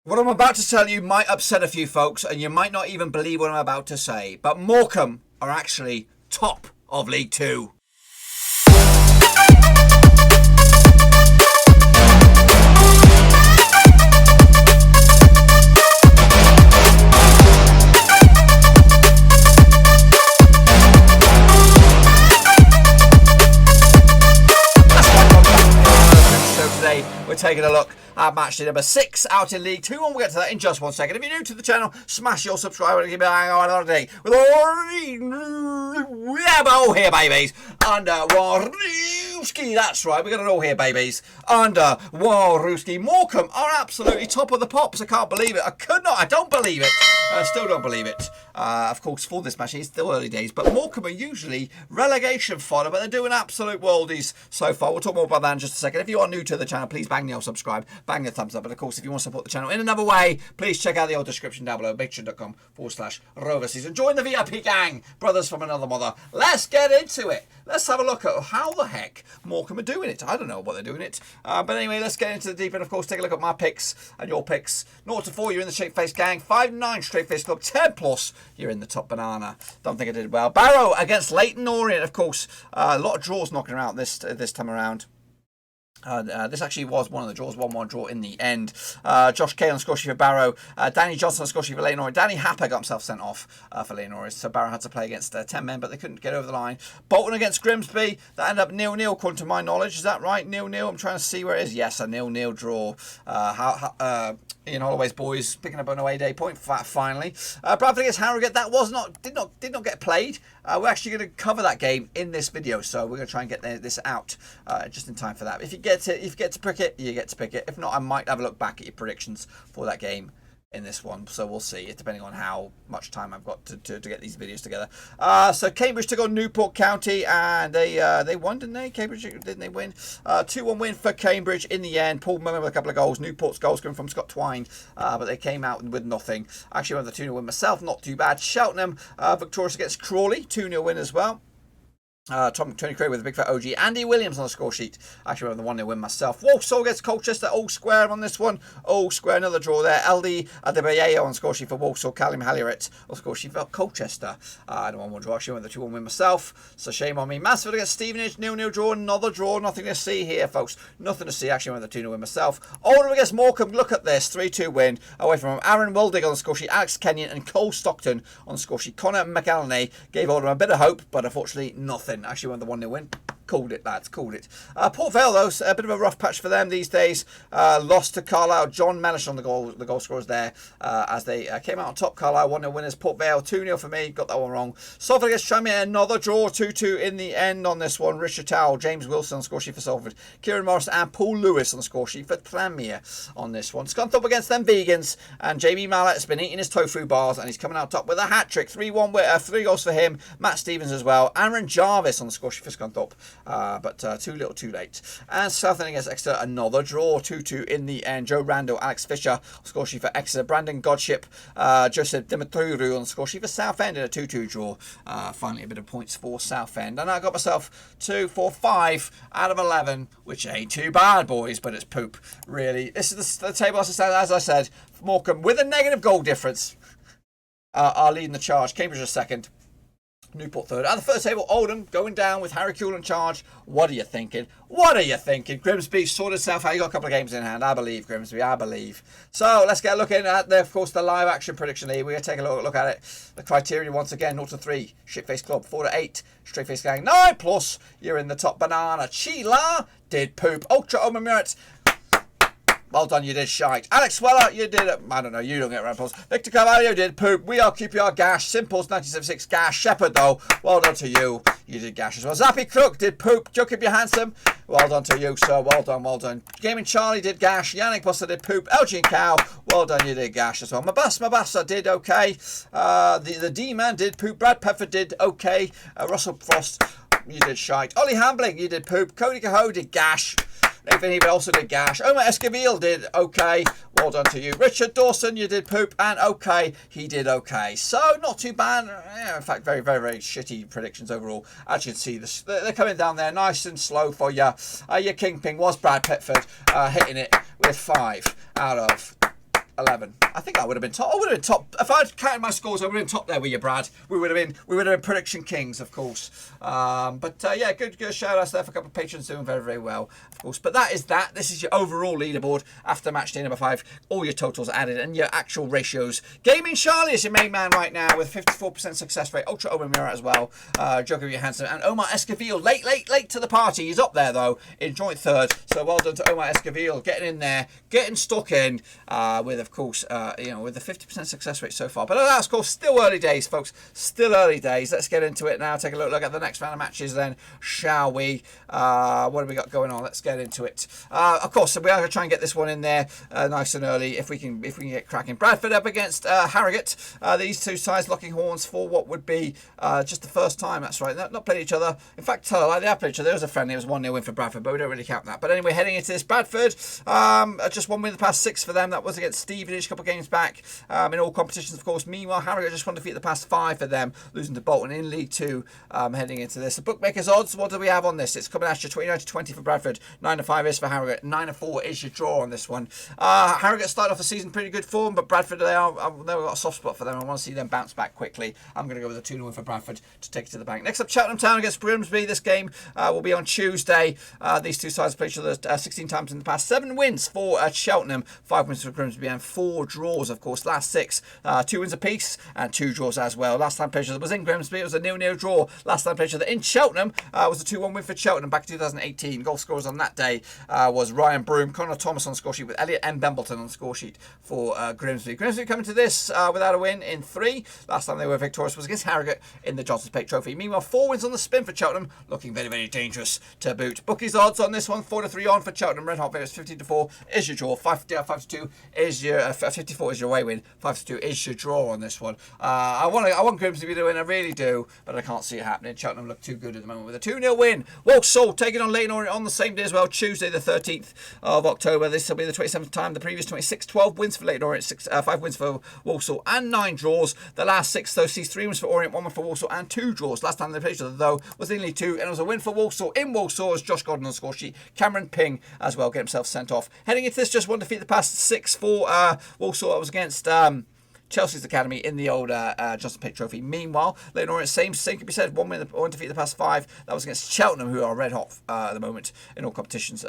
What I'm about to tell you might upset a few folks, and you might not even believe what I'm about to say, but Morecambe are actually top of League Two. We're taking a look at match day number 6 out in League 2, and we'll get to that in just 1 second. If you're new to the channel, smash your subscribe and give me a hang on another day with all here, babies, and Warooski. That's right, we got it all here, babies, and Warooski. Morecambe are absolutely top of the pops. I can't believe it. I don't believe it. I still don't believe it. Of course, for this match, it's still early days, but Morecambe are usually relegation fodder, but they're doing absolute worldies so far. We'll talk more about that in just a second. If you are new to the channel, please bang the old subscribe, bang the thumbs up, and of course, if you want to support the channel in another way, please check out the old description down below, patreon.com/Roverseas, and join the VIP gang, brothers from another mother. Let's get into it. Let's have a look at how the heck Morecambe are doing it. I don't know what they're doing it. But anyway, let's get into the deep end. Of course, take a look at my picks and your picks. 0 to 4, you're in the straight face gang. 5-9, straight face club. 10 plus, you're in the top banana. Don't think I did well. Barrow against Leyton Orient, of course. A lot of draws knocking around this time around. This actually was one of the draws, 1-1 draw in the end. Josh Kay on score sheet for Barrow. Danny Johnson on score sheet for Leyton Orient. Danny Happer got himself sent off for Leyton Orient, so Barrow had to play against 10 men, but they couldn't get over the line. Bolton against Grimsby. That ended up 0-0, according to my knowledge. Is that right? 0-0. I'm trying to see where it is. Yes, a 0-0 draw. Ian Holloway's boys picking up an away day point finally. Bradford against Harrogate. That did not get played. We're actually going to cover that game in this video, so we're going to try and get this out just in time for that. If you get to pick it, you get to pick it. If not, I might have a look back at your predictions for that game in this one, so we'll see, depending on how much time I've got to get these videos together. So Cambridge took on Newport County, and they won, didn't they? Cambridge, didn't they win? 2-1 win for Cambridge in the end. Paul Murray with a couple of goals. Newport's goals coming from Scott Twine, but they came out with nothing. Actually won the 2-0 win myself, not too bad. Cheltenham victorious against Crawley, 2-0 win as well. Tony Craig with a big fat OG. Andy Williams on the score sheet. Actually, won the 1-0 win myself. Walsall gets Colchester. All square on this one. All square, another draw there. LD Adebayo on score sheet for Walsall. Callum Halliret on score sheet for Colchester. And a 1-1 draw. Actually, won the 2-1 win myself. So shame on me. Mansfield against Stevenage. 0-0 draw. Another draw. Nothing to see here, folks. Nothing to see. Actually, won the 2-0 win myself. Oldham against Morecambe. Look at this. 3-2 win. Away from him. Aaron Wildig on the score sheet. Alex Kenyon and Cole Stockton on the score sheet. Connor McElhenney gave Oldham a bit of hope, but unfortunately, nothing. Actually, won the 1-0 win. Called it, lads. Called it. Port Vale, though, a bit of a rough patch for them these days. Lost to Carlisle. John Mellish on the goal scorers there as they came out on top. Carlisle 1-0 winners. Port Vale 2-0 for me. Got that one wrong. Salford against Tranmere. Another draw. 2-2 in the end on this one. Richard Towell, James Wilson on score sheet for Salford. Kieran Morris and Paul Lewis on the score sheet for Tranmere on this one. Scunthorpe against them vegans. And Jamie Mallett's been eating his tofu bars and he's coming out top with a hat-trick. 3-1 3 goals for him. Matt Stevens as well. Aaron Jarvis on the score sheet for Scunthorpe. But too little too late. And Southend against Exeter, another draw, 2-2 in the end. Joe Randall, Alex Fisher, score sheet for Exeter. Brandon Godship, Joseph Dimitriou on the score sheet for Southend in a 2-2 draw. Finally a bit of points for Southend. And I got myself 2, 4, 5 out of 11, which ain't too bad, boys, but it's poop, really. This is the table as I said. Morecambe with a negative goal difference are leading the charge. Cambridge are second. Newport third. At the first table, Oldham going down with Harry Kuehl in charge. What are you thinking? What are you thinking? Grimsby sorted itself out. You got a couple of games in hand. I believe, Grimsby. I believe. So let's get looking at, of course, the live action prediction league. We're going to take a look at it. The criteria once again: 0 to 3, shit-face club. 4 to 8, straight-face gang. 9 plus, you're in the top banana. Sheila did poop. Ultra Omer Merit. Well done, you did shite. Alex Weller, you did it. I don't know, you don't get round applause. Victor Carvalho did poop. We are QPR gash. Simples 1976 gash. Shepherd though, well done to you. You did gash as well. Zappy Crook did poop. Joe Keep Your Handsome. Well done to you, sir. Well done, well done. Gaming Charlie did gash. Yannick Buster did poop. LG and Cow. Well done, you did gash as well. Mabassa did okay. The D-Man did poop. Brad Pefford did okay. Russell Frost, you did shite. Ollie Hambling, you did poop. Cody Cahoe did gash. Nathan Heaver also did gash. Omar Esquivel did okay. Well done to you. Richard Dawson, you did poop. And okay, he did okay. So, not too bad. Yeah, in fact, very, very, very shitty predictions overall. As you can see, they're coming down there nice and slow for you. Your kingpin was Brad Pittford, hitting it with 5 out of 11. I think I would have been top. I would have been top. If I'd counted my scores, I would have been top there with you, Brad. We would have been prediction kings, of course. Yeah, good shout outs there for a couple of patrons doing very, very well, of course. But that is that. This is your overall leaderboard after match day number 5. All your totals added and your actual ratios. Gaming Charlie is your main man right now with 54% success rate. Ultra Owen Mirror as well. Joker Johansson and Omar Esquivel late to the party. He's up there though in joint third. So well done to Omar Esquivel getting in there, getting stuck in with, of course, with the 50% success rate so far. But that's, of course, still early days, folks. Still early days. Let's get into it now. Take a look at the next round of matches then, shall we? What have we got going on? Let's get into it. Of course, we are going to try and get this one in there nice and early if we can get cracking. Bradford up against Harrogate. These two sides locking horns for what would be just the first time. That's right. Not played each other. In fact, they have played each other. There was a friendly. It was 1-0 win for Bradford, but we don't really count that. But anyway, heading into this, Bradford, just one win in the past 6 for them. That was against Stevenage a couple of games back in all competitions, of course. Meanwhile, Harrogate just won defeat the past 5 for them, losing to Bolton in League 2 heading into this. The bookmakers odds, what do we have on this? It's coming at you 29-20 for Bradford, 9-5 is for Harrogate, 9-4 is your draw on this one. Harrogate started off the season pretty good form, but Bradford, they've got a soft spot for them. I want to see them bounce back quickly. I'm going to go with a 2-0 win for Bradford to take it to the bank. Next up, Cheltenham Town against Grimsby. This game will be on Tuesday. These two sides played each other 16 times in the past. 7 wins for Cheltenham, 5 wins for Grimsby, and 4 draws, of course. Last 6, 2 wins apiece and 2 draws as well. Last time played each other was in Grimsby. It was a 0-0 draw. Last time played each other in Cheltenham was a 2-1 win for Cheltenham back in 2018. Goal scorers on that day was Ryan Broom, Connor Thomas on the score sheet with Elliot M. Bembleton on the score sheet for Grimsby. Grimsby coming to this without a win in 3. Last time they were victorious was against Harrogate in the Johnson's Pate Trophy. Meanwhile, 4 wins on the spin for Cheltenham, looking very, very dangerous to boot. Bookies odds on this one, 4-3 on for Cheltenham. Red hot favourites, 15-4 is your draw. 5-2 is your 54 is your away win. 5-2 is your draw on this one. I want Grimsby to win, I really do, but I can't see it happening. Cheltenham look too good at the moment with a 2-0 win. Walsall taking on Leyton Orient on the same day as well, Tuesday the 13th of October. This will be the 27th time. The previous 26, 12 wins for Leyton Orient, 5 wins for Walsall and 9 draws. The last 6 though sees 3 wins for Orient, 1 win for Walsall and 2 draws. Last time they played each other though was in League 2 and it was a win for Walsall. In Walsall as Josh Gordon on the score sheet. Cameron Ping as well get himself sent off. Heading into this, just one defeat the past 6 for Walsall. That was against Chelsea's Academy in the old Johnson Pate Trophy. Meanwhile, Leyton Orient, same can be said. 1 defeat the past 5. That was against Cheltenham, who are red hot at the moment in all competitions.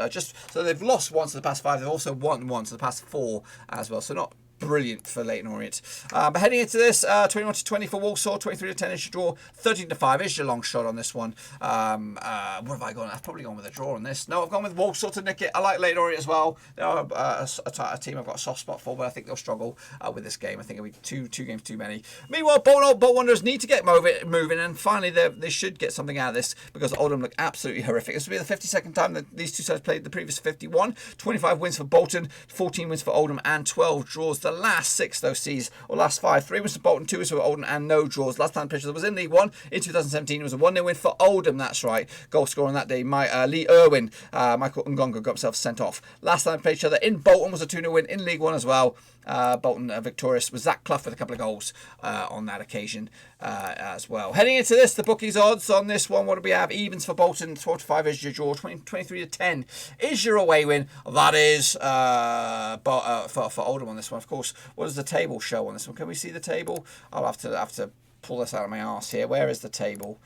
So they've lost once in the past 5. They've also won once in the past 4 as well. So not brilliant for Leyton Orient. But heading into this, 21-20 for Walsall, 23-10 is your draw, 13-5 is your long shot on this one. What have I gone? I've probably gone with a draw on this. No, I've gone with Walsall to nick it. I like Leyton Orient as well. They are a team I've got a soft spot for, but I think they'll struggle with this game. I think it'll be two games too many. Meanwhile, Bolton Wanderers need to get moving, and finally they should get something out of this because Oldham look absolutely horrific. This will be the 52nd time that these two sides played the previous 51. 25 wins for Bolton, 14 wins for Oldham, and 12 draws. The last 6 though sees, or last 5, 3 wins for Bolton, 2 wins for Oldham, and no draws. Last time played was in League 1 in 2017. It was a 1-0 win for Oldham. That's right. Goal scorer on that day, Lee Irwin. Michael Ngongo got himself sent off. Last time played each other in Bolton was a 2-0 win in League 1 as well. Bolton victorious with Zach Clough with a couple of goals on that occasion as well. Heading into this, the bookies odds on this one, what do we have? Evens for Bolton, 4-5 is your draw, 23-10 is your away win. That is for Oldham on this one. Of course, what does the table show on this one? Can we see the table? I'll have to pull this out of my arse here. Where is the table?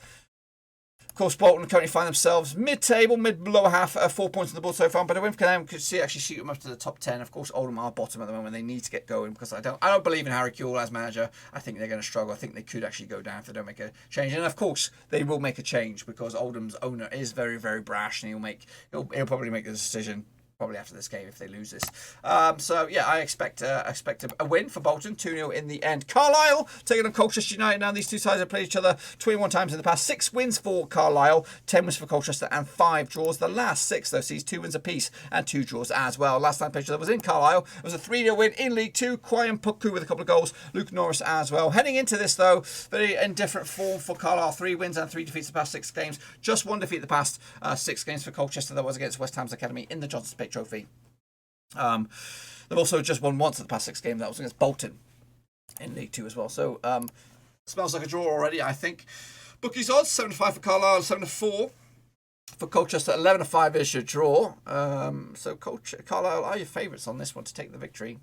Of course, Bolton currently find themselves mid-table, mid-lower half, 4 points on the board so far. But a win for them could actually shoot them up to the top 10. Of course, Oldham are bottom at the moment. They need to get going because I don't believe in Harry Kewell as manager. I think they're going to struggle. I think they could actually go down if they don't make a change. And of course, they will make a change because Oldham's owner is very, very brash, and he'll probably make the decision probably after this game if they lose this. So yeah, I expect a win for Bolton, 2-0 in the end. Carlisle taking on Colchester United. Now these two sides have played each other 21 times in the past. 6 wins for Carlisle, 10 wins for Colchester, and 5 draws. The last 6 though sees 2 wins apiece and 2 draws as well. Last time played each other was in Carlisle. It was a 3-0 win in League 2. Quyan Puku with a couple of goals. Luke Norris as well. Heading into this though, very indifferent form for Carlisle. 3 wins and 3 defeats the past 6 games. Just 1 defeat the past 6 games for Colchester. That was against West Ham's Academy in the Johnson Pate Trophy. They've also just won once in the past 6 games. That was against Bolton in League 2 as well. So smells like a draw already, I think. Bookies odds, 7-5 for Carlisle, 7-4 for Colchester, 11-5 is your draw. So Carlisle are your favourites on this one to take the victory.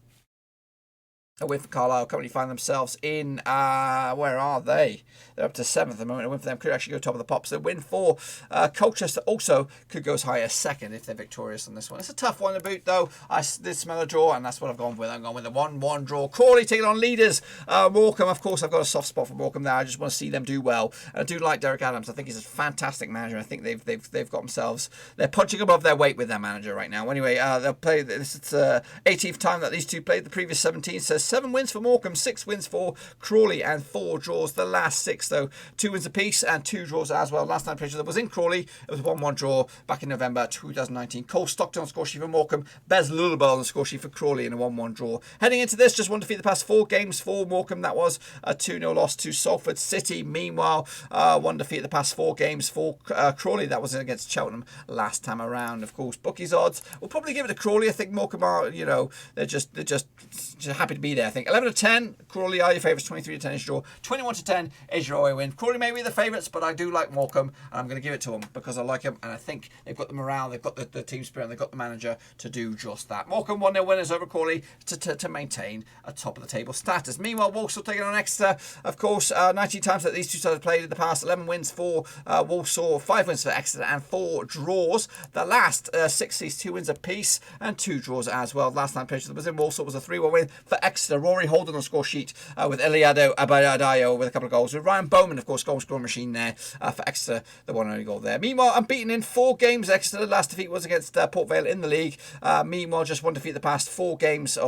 A win for Carlisle. Currently find themselves in, where are they? They're up to 7th at the moment. A win for them could actually go top of the pops. A win for Colchester also could go as high as 2nd if they're victorious on this one. It's a tough one to boot, though. I did smell a draw, and that's what I've gone with. I'm going with a 1-1 draw. Crawley taking on leaders. Morecambe, of course, I've got a soft spot for Morecambe there. I just want to see them do well. And I do like Derek Adams. I think he's a fantastic manager. I think they've got themselves. They're punching above their weight with their manager right now. Anyway, they'll play this. It's 18th time that these two played. The previous 17 says 7 wins for Morecambe, 6 wins for Crawley, and 4 draws. The last 6, though, 2 wins apiece and 2 draws as well. Last time picture that was in Crawley, it was a 1-1 draw back in November 2019. Cole Stockton on score sheet for Morecambe, Bez Lullaby on the score sheet for Crawley in a 1-1 draw. Heading into this, just one defeat the past 4 games for Morecambe. That was a 2-0 loss to Salford City. Meanwhile, 1 defeat the past 4 games for Crawley. That was against Cheltenham last time around. Of course, bookies odds, we'll probably give it to Crawley. I think Morecambe are, they're just happy to be there. I think 11 to 10, Crawley are your favourites. 23 to 10 is your draw. 21 to 10 is your away win. Crawley may be the favourites, but I do like Morecambe, and I'm going to give it to them because I like them, and I think they've got the morale, they've got the team spirit, and they've got the manager to do just that. Morecambe 1-0 winners over Crawley to maintain a top of the table status. Meanwhile, Walsall taking on Exeter. Of course, 19 times that these two sides have played in the past. 11 wins for Walsall, 5 wins for Exeter, and 4 draws. The last 6 these 2 wins apiece and 2 draws as well. Last time picture that was in Walsall was a 3-1 win for Exeter. Rory Holden on the score sheet with Eliado Abadayo with a couple of goals. With Ryan Bowman, of course, goal scoring machine there for Exeter, the one and only goal there. Meanwhile, unbeaten in 4 games. Exeter, the last defeat was against Port Vale in the league. Meanwhile, just 1 defeat the past 5 games,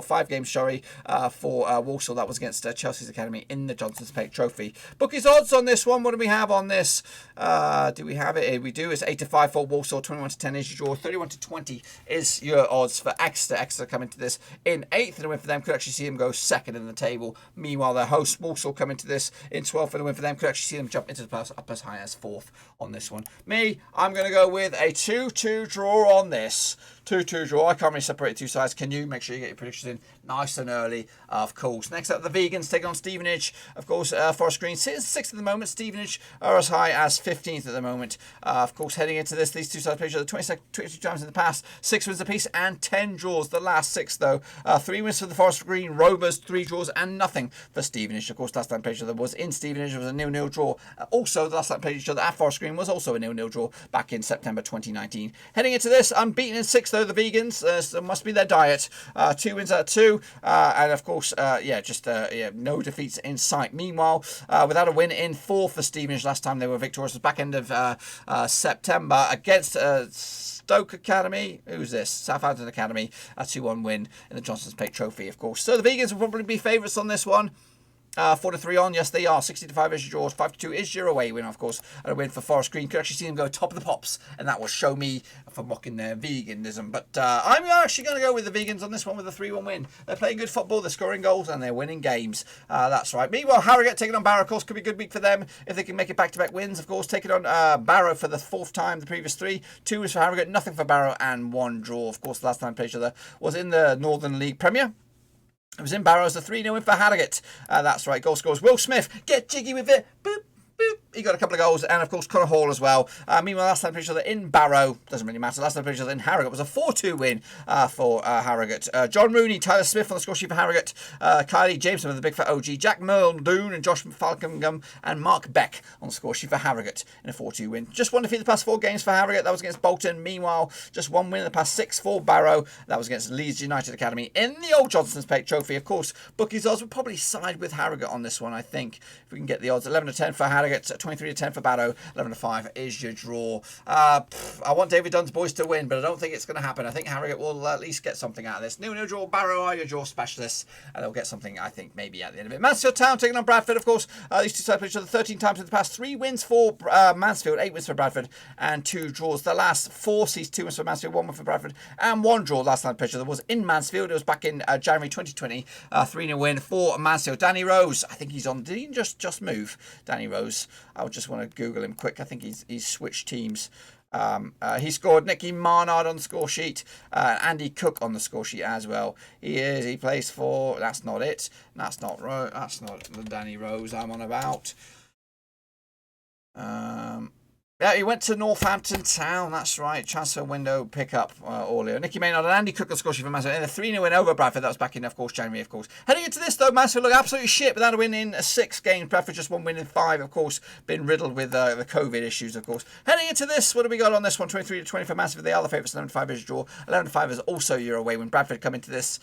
for Walsall. That was against Chelsea's Academy in the Johnson's Pate Trophy. Bookies odds on this one. What do we have on this? Do we have it? Here we do. It's 8 to 5 for Walsall. 21 to 10 is your draw. 31 to 20 is your odds for Exeter. Exeter coming to this in 8th, and a win for them could actually see them go 2nd in the table. Meanwhile, their host Walsall coming to this in 12th, and a win for them could actually see them jump into the playoffs up as high as 4th on this one. I'm going to go with a 2-2 draw on this. 2-2 draw. I can't really separate 2 sides. Can you? Make sure you get your predictions in nice and early, of course. Next up, the Vegans taking on Stevenage. Of course, Forest Green sits 6th at the moment. Stevenage are as high as 15th at the moment. Of course, heading into this, these 2 sides played each other 22 times in the past. 6 wins apiece and 10 draws. The last 6, though. 3 wins for the Forest Green Rovers, 3 draws and nothing for Stevenage. Of course, last time played each other was in Stevenage. It was a 0-0 draw. Also, the last time played each other at Forest Green was also a 0-0 draw back in September 2019. Heading into this, unbeaten in 6th, though, the Vegans. So must be their diet. 2 wins out of 2. And of course, no defeats in sight. Meanwhile, without a win in 4th for Stevenage. Last time they were victorious was back end of September against Stoke Academy. Who's this? Southampton Academy. A 2-1 win in the Johnson's Pate Trophy, of course. So the Vegans will probably be favourites on this one. 4 to 3 on, yes they are. 60 to 5 is your draws. 5 to 2 is your away win, of course. And a win for Forest Green. Could actually see them go top of the pops, and that will show me for mocking their veganism. But I'm actually going to go with the Vegans on this one with a 3-1 win. They're playing good football, they're scoring goals, and they're winning games. That's right. Meanwhile, Harrogate taking on Barrow, of course, could be a good week for them if they can make it back-to-back wins. Of course, taking on Barrow for the 4th time. The previous 3, 2 was for Harrogate, nothing for Barrow, and 1 draw. Of course, the last time they played each other was in the Northern League Premier. It was in Barrows, a 3-0 win for Harrogate. That's right, goal scores. Will Smith, get jiggy with it. Boop, boop. He got a couple of goals, and of course Connor Hall as well. Meanwhile, last time played each other in Barrow, doesn't really matter. Last time played each other in Harrogate was a 4-2 win for Harrogate. John Rooney, Tyler Smith on the score sheet for Harrogate. Kylie Jameson with the big fat OG. Jack Muldoon and Josh Falcomgum and Mark Beck on the score sheet for Harrogate in a 4-2 win. Just 1 defeat the past 4 games for Harrogate. That was against Bolton. Meanwhile, just 1 win in the past 6 for Barrow. That was against Leeds United Academy in the old Johnson's Pate Trophy. Of course, bookies odds would probably side with Harrogate on this one, I think. If we can get the odds. 11 to 10 for Harrogate, 23 to 10 for Barrow, 11 to 5 is your draw. I want David Dunn's boys to win, but I don't think it's going to happen. I think Harrogate will at least get something out of this. No draw. Barrow are your draw specialists, and they'll get something, I think, maybe at the end of it. Mansfield Town taking on Bradford, of course. These 2 sides played each other 13 times in the past. 3 wins for Mansfield, 8 wins for Bradford, and 2 draws. The last 4 sees 2 wins for Mansfield, 1 win for Bradford, and 1 draw. Last time played each other was in Mansfield. It was back in January 2020. 3-0 win for Mansfield. Danny Rose, I think he's on. Did he just move? Danny Rose. I would just want to Google him quick. I think he's switched teams. He scored. Nicky Marnard on the score sheet. Andy Cook on the score sheet as well. He plays for. That's not it. That's not the Danny Rose I'm on about. Yeah, he went to Northampton Town. That's right. Transfer window pickup earlier. Nicky Maynard and Andy Cook on score sheet for Mansfield. And a 3-0 win over Bradford. That was back in, of course, January, of course. Heading into this, though, Mansfield look absolutely shit without a win in 6 games. Bradford just 1 win in 5, of course. Been riddled with the COVID issues, of course. Heading into this, what do we got on this one? 23-20 for Mansfield. They are the favourites. 11-5 is a draw. 11-5 is also a year away when Bradford come into this.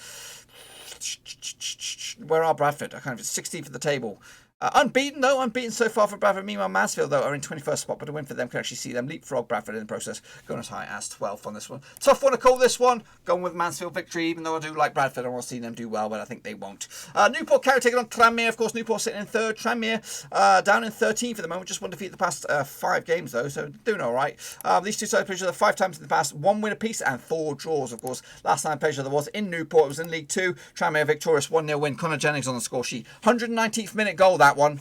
Where are Bradford? I can't even 16th for the table. Unbeaten, though. Unbeaten so far for Bradford. Meanwhile, Mansfield, though, are in 21st spot, but a win for them can actually see them leapfrog Bradford in the process, going as high as 12th on this one. Tough one to call this one. Going with Mansfield victory, even though I do like Bradford. I want to see them do well, but I think they won't. Newport Carrogate taking on Tranmere. Of course, Newport sitting in 3rd. Tranmere down in 13th for the moment. Just one defeat the past 5 games, though, so doing all right. These two sides played each other 5 times in the past. 1 win apiece and 4 draws, of course. Last time played each other was in Newport. It was in League 2. Tranmere victorious 1-0 win. Connor Jennings on the score sheet. 119th minute goal, that one.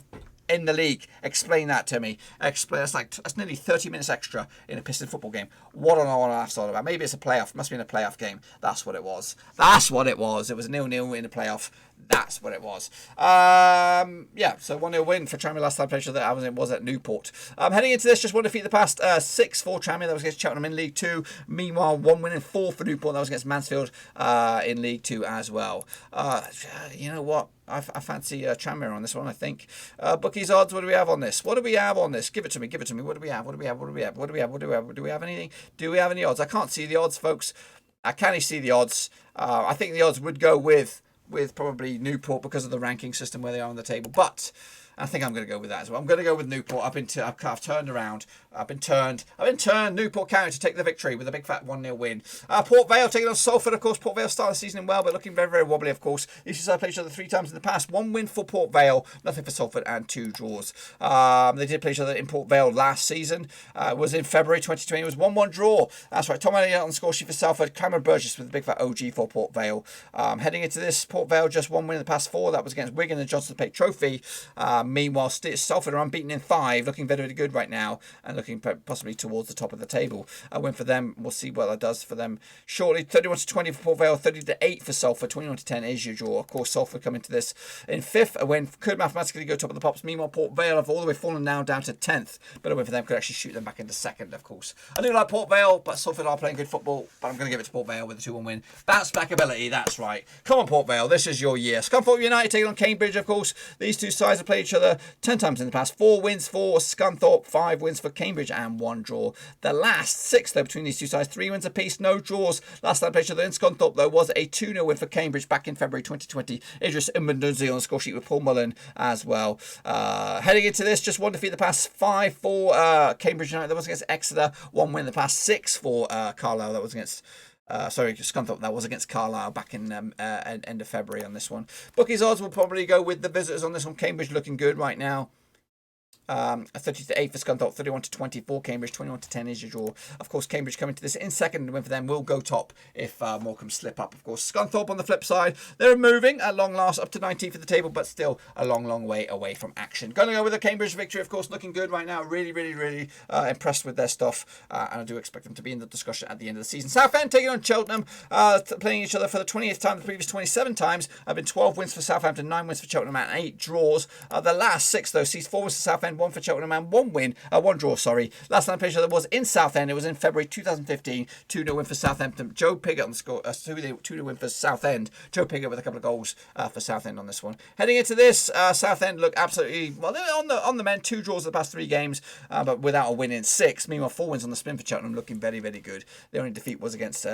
In the league. Explain that to me. Explain. That's nearly 30 minutes extra in a Piston football game. What on earth all about? Maybe it's a playoff. Must be in a playoff game. That's what it was. That's what it was. It was a 0-0 in a playoff. That's what it was. Yeah, so 1-0 win for Tranmere last time played that I was at Newport. Heading into this, just one defeat the past 6 for Tranmere. That was against Cheltenham in League 2. Meanwhile, 1 win and 4 for Newport. That was against Mansfield in League 2 as well. You know what? I fancy Tranmere on this one, I think. Bookies odds, what do we have on this? What do we have on this? Give it to me, give it to me. What do we have? What do we have? What do we have? What do we have? What do we have? Do we have anything? Do we have any odds? I can't see the odds, folks. I can't see the odds. I think the odds would go with probably Newport because of the ranking system where they are on the table. But I think I'm going to go with that as well. I'm going to go with Newport. I've turned around. I've been turned. Newport County to take the victory with a big fat 1-0 win. Port Vale taking on Salford, of course. Port Vale started the season well, but looking very, very wobbly, of course. These two played each other 3 times in the past. 1 win for Port Vale, nothing for Salford, and 2 draws. They did play each other in Port Vale last season. It was in February 2020. It was 1-1 draw. That's right. Tom Elliott on the score sheet for Salford. Cameron Burgess with a big fat OG for Port Vale. Heading into this, Port Vale just 1 win in the past 4. That was against Wigan and Johnson Pate Trophy. Meanwhile, Salford are unbeaten in 5, looking very, very good right now, and looking possibly towards the top of the table. A win for them. We'll see what that does for them shortly. 31-20 for Port Vale, 30-8 for Salford, 21-10 is your draw. Of course, Salford come into this in 5th. A win could mathematically go top of the pops. Meanwhile, Port Vale have all the way fallen now down to 10th, but a win for them could actually shoot them back into 2nd, of course. I do like Port Vale, but Salford are playing good football, but I'm going to give it to Port Vale with a 2-1 win. Bounce back ability, that's right. Come on, Port Vale, this is your year. Scunthorpe United taking on Cambridge, of course. These two sides have played each other 10 times in the past. 4 wins for Scunthorpe, 5 wins for Cambridge, and 1 draw. The last 6, though, between these two sides, 3 wins apiece, no draws. Last time played each other in Scunthorpe, though, was a 2-0 win for Cambridge back in February 2020. Idris Mbunduzi on the score sheet with Paul Mullen as well. Heading into this, just 1 defeat the past 5 for Cambridge United. That was against Exeter. 1 win the past 6 for Carlisle. That was against Scunthorpe. That was against Carlisle back in end of February on this one. Bookies odds will probably go with the visitors on this one. Cambridge looking good right now. 30-8 for Scunthorpe, 31-20 Cambridge, 21-10 is your draw. Of course, Cambridge coming to this in 2nd, win for them will go top if Morecambe slip up. Of course, Scunthorpe on the flip side, they're moving at long last up to 19th for the table, but still a long way away from action. Going to go with the Cambridge victory, of course, looking good right now. Really impressed with their stuff, and I do expect them to be in the discussion at the end of the season. Southend taking on Cheltenham, playing each other for the 20th time. The previous 27 times have been 12 wins for Southampton, 9 wins for Cheltenham, and 8 draws. The last 6, though, sees 4 wins for Southend, 1 for Cheltenham, and 1 draw. Last time played each other was in Southend. It was in February 2015. 2-0 win for Southampton. Joe Pigott on the score. 2-0 win for Southend. Joe Pigott with a couple of goals for Southend on this one. Heading into this, Southend look absolutely well. They're on the mend. 2 draws in the past 3 games, but without a win in 6. Meanwhile, 4 wins on the spin for Cheltenham, looking very good. The only defeat was against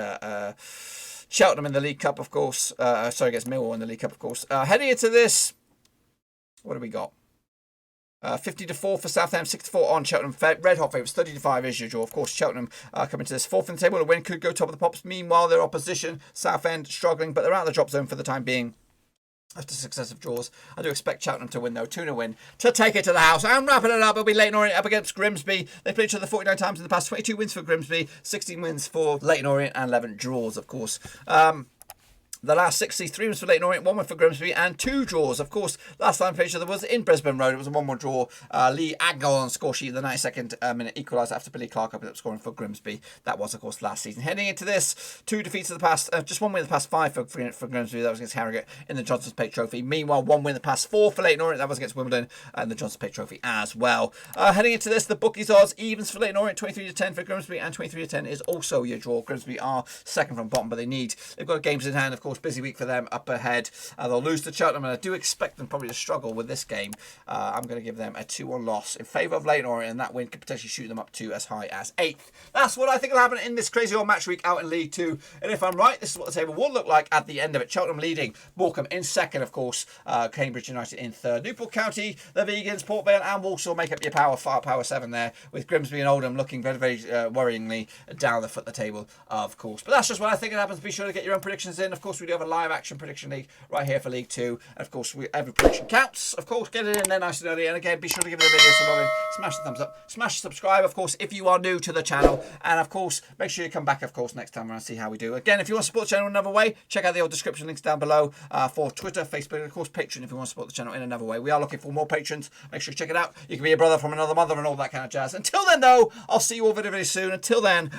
Cheltenham in the League Cup, of course. Against Millwall in the League Cup, of course. Heading into this, what do we got? 50-4 for Southampton, 6-4 on Cheltenham. Red hot favourites, 30-5 is your draw. Of course, Cheltenham coming to this 4th in the table. A win could go top of the pops. Meanwhile, their opposition, Southend, struggling, but they're out of the drop zone for the time being. After successive draws, I do expect Cheltenham to win, though. 2-0 win to take it to the house. And wrapping it up, it'll be Leyton Orient up against Grimsby. They played each other 49 times in the past. 22 wins for Grimsby, 16 wins for Leyton Orient, and 11 draws, of course. The last 63 was for Leyton Orient, 1 win for Grimsby, and 2 draws. Of course, last time played each other was in Brisbane Road. It was a 1-1 draw. Lee Agol on score sheet in the 92nd minute equalised after Billy Clark up scoring for Grimsby. That was, of course, last season. Heading into this, 2 defeats of the past, just 1 win in the past 5 for Grimsby. That was against Harrogate in the Johnson's Plate Trophy. Meanwhile, 1 win in the past 4 for Leyton Orient. That was against Wimbledon and the Johnson's Plate Trophy as well. Heading into this, the bookies odds evens for Leyton Orient, 23-10 for Grimsby, and 23-10 is also your draw. Grimsby are second from bottom, but they've got games in hand. Of course, busy week for them up ahead. They'll lose to Cheltenham, and I do expect them probably to struggle with this game. I'm going to give them a 2-1 loss in favour of Leyton Orient, and that win could potentially shoot them up to as high as 8th. That's what I think will happen in this crazy old match week out in League 2. And if I'm right, this is what the table will look like at the end of it. Cheltenham leading, Morecambe in second, of course. Cambridge United in third. Newport County, the Vegans, Port Vale and Walsall make up your power 7 there, with Grimsby and Oldham looking very, very worryingly down the foot of the table, of course. But that's just what I think it happens. Be sure to get your own predictions in. Of course, we do have a live action prediction league right here for League 2. And of course, every prediction counts. Of course, get it in there nice and early. And again, be sure to give the video some love, smash the thumbs up, smash the subscribe, of course, if you are new to the channel. And of course, make sure you come back, of course, next time around and see how we do. Again, if you want to support the channel another way, check out the old description links down below for Twitter, Facebook, and of course, Patreon if you want to support the channel in another way. We are looking for more patrons. Make sure you check it out. You can be a brother from another mother and all that kind of jazz. Until then, though, I'll see you all very, very soon. Until then,